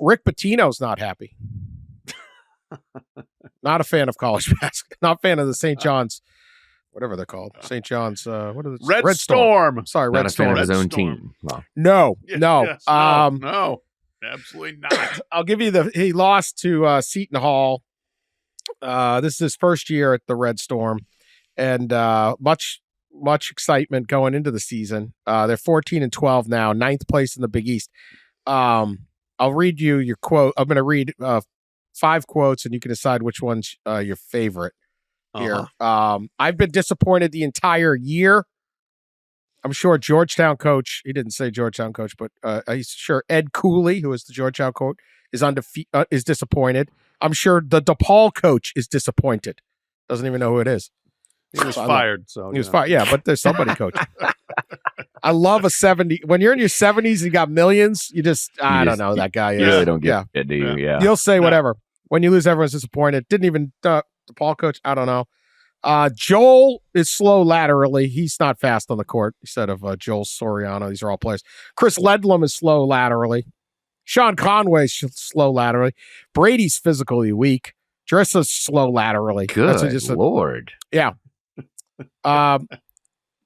Rick Pitino's not happy. Not a fan of college basketball. Not a fan of the St. John's, whatever they're called. St. John's, what are the Red Storm. Sorry, Not Red a Storm. fan of his Red own Storm. team. Well, No. No, absolutely not. I'll give you he lost to Seton Hall. This is his first year at the Red Storm, and much excitement going into the season. They're 14-12 now, 9th place in the Big East. I'll read you your quote. I'm going to read 5 quotes, and you can decide which one's your favorite here. I've been disappointed the entire year. I'm sure Georgetown coach, he didn't say Georgetown coach, but he's sure Ed Cooley, who is the Georgetown coach, is disappointed. I'm sure the DePaul coach is disappointed. Doesn't even know who it is. He was fired. So he was fired. Yeah, but there's somebody coach. I love a 70. When you're in your 70s and you got millions, I don't know who that guy is. You really don't get it, do you? Yeah. You'll say whatever. When you lose, everyone's disappointed. Didn't even DePaul coach. I don't know. Joel is slow laterally. He's not fast on the court. Instead of Joel Soriano. These are all players. Chris Ledlum is slow laterally. Sean Conway's slow laterally. Brady's physically weak. Drissa's slow laterally. Good Lord. Yeah.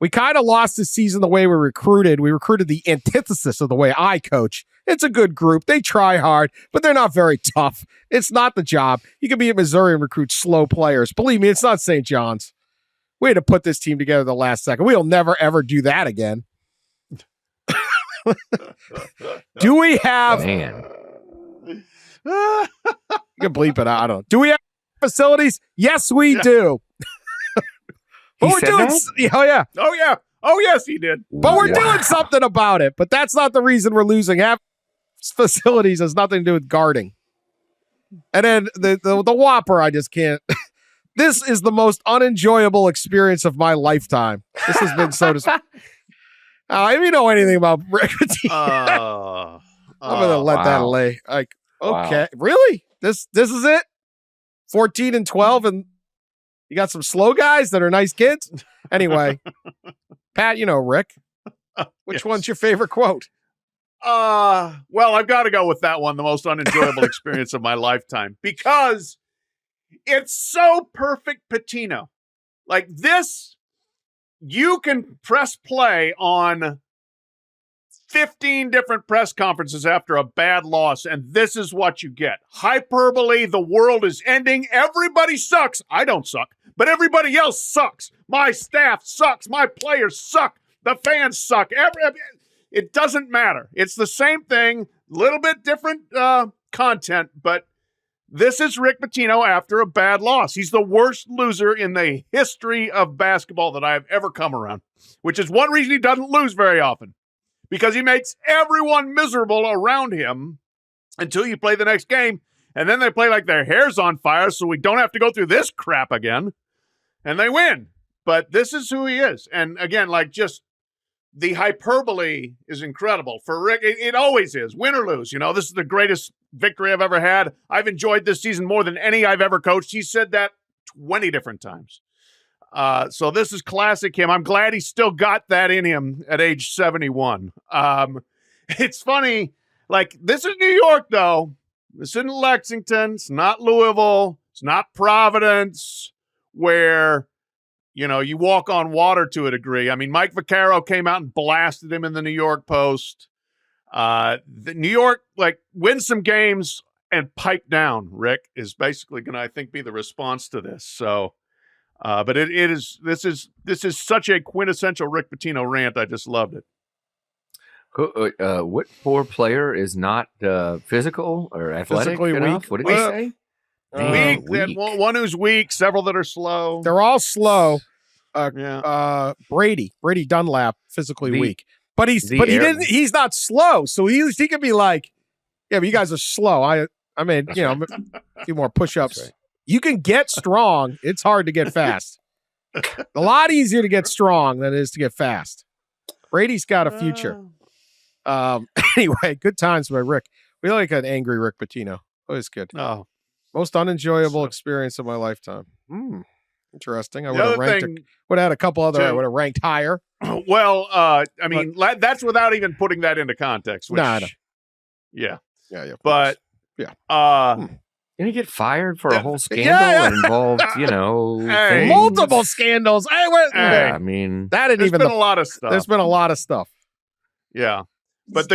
We kind of lost this season the way we recruited. We recruited the antithesis of the way I coach. It's a good group. They try hard, but they're not very tough. It's not the job. You can be at Missouri and recruit slow players. Believe me, it's not St. John's. We had to put this team together the last second. We'll never, ever do that again. Do we have... Man. You can bleep it out. I don't know. Do we have facilities? Yes, we do. But we're doing... Oh, yes, he did. But we're doing something about it. But that's not the reason we're losing. Half facilities has nothing to do with guarding. And then the Whopper, I just can't... This is the most unenjoyable experience of my lifetime. This has been so... if you know anything about Rick Pitino, I'm going to let that lay. Like, okay. Wow. Really? This is it? 14-12, and you got some slow guys that are nice kids? Anyway, Pat, you know Rick. Which one's your favorite quote? Well, I've got to go with that one, the most unenjoyable experience of my lifetime, because it's so perfect Pitino. Like this, you can press play on 15 different press conferences after a bad loss, and this is what you get. Hyperbole, the world is ending, everybody sucks. I don't suck, but everybody else sucks. My staff sucks, my players suck, the fans suck. It doesn't matter. It's the same thing, a little bit different content, but this is Rick Pitino after a bad loss. He's the worst loser in the history of basketball that I have ever come around, which is one reason he doesn't lose very often, because he makes everyone miserable around him until you play the next game, and then they play like their hair's on fire so we don't have to go through this crap again, and they win. But this is who he is. And again, like just the hyperbole is incredible. For Rick, it always is, win or lose. You know, this is the greatest victory I've ever had. I've enjoyed this season more than any I've ever coached. He said that 20 different times. So this is classic him. I'm glad he still got that in him at age 71. It's funny, like this is New York though. This isn't Lexington. It's not Louisville. It's not Providence, where, you know, you walk on water to a degree. I mean, Mike Vaccaro came out and blasted him in the New York Post. The New York, like, win some games and pipe down, Rick, is basically going to, I think, be the response to this. So, but this is such a quintessential Rick Pitino rant. I just loved it. What poor player is not physical or athletic physically enough? weak? What did he say? Weak. They had one who's weak, several that are slow. They're all slow. Brady Dunlap, physically weak. But he's not slow. So he can be like, yeah, but you guys are slow. I mean, you know, a few more push-ups. Right. You can get strong. It's hard to get fast. A lot easier to get strong than it is to get fast. Brady's got a future. Anyway, good times by Rick. We like an angry Rick Pitino. Always good. Oh. Most unenjoyable experience of my lifetime. Interesting. I would have had a couple other. I would have ranked higher. Well, I mean, that's without even putting that into context. Which, I know. Yeah. Yeah, yeah. But Didn't he get fired for a whole scandal Yeah. that involved, Hey. things? multiple scandals. Hey. I mean, That ain't there's even been a lot of stuff. There's been a lot of stuff. Yeah. But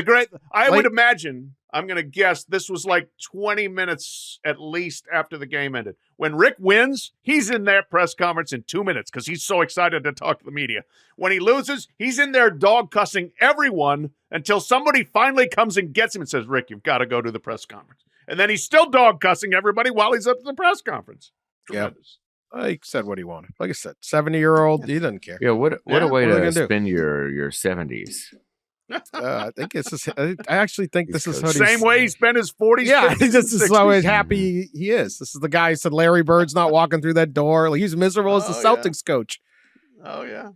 I would imagine, I'm going to guess this was like 20 minutes at least after the game ended. When Rick wins, he's in that press conference in 2 minutes because he's so excited to talk to the media. When he loses, he's in there dog cussing everyone until somebody finally comes and gets him and says, Rick, you've got to go to the press conference. And then he's still dog cussing everybody while he's up at the press conference. Tremendous. He said what he wanted. Like I said, 70-year-old, he doesn't care. yeah, what a way What are they to gonna do? spend your 70s. I think this is. I actually think this is how Same way he spent his 40s. Yeah, I 50s, think this is how 60s. happy he is. This is the guy who said Larry Bird's not walking through that door. Like, he's miserable as the Oh, yeah. Celtics coach. Oh, yeah.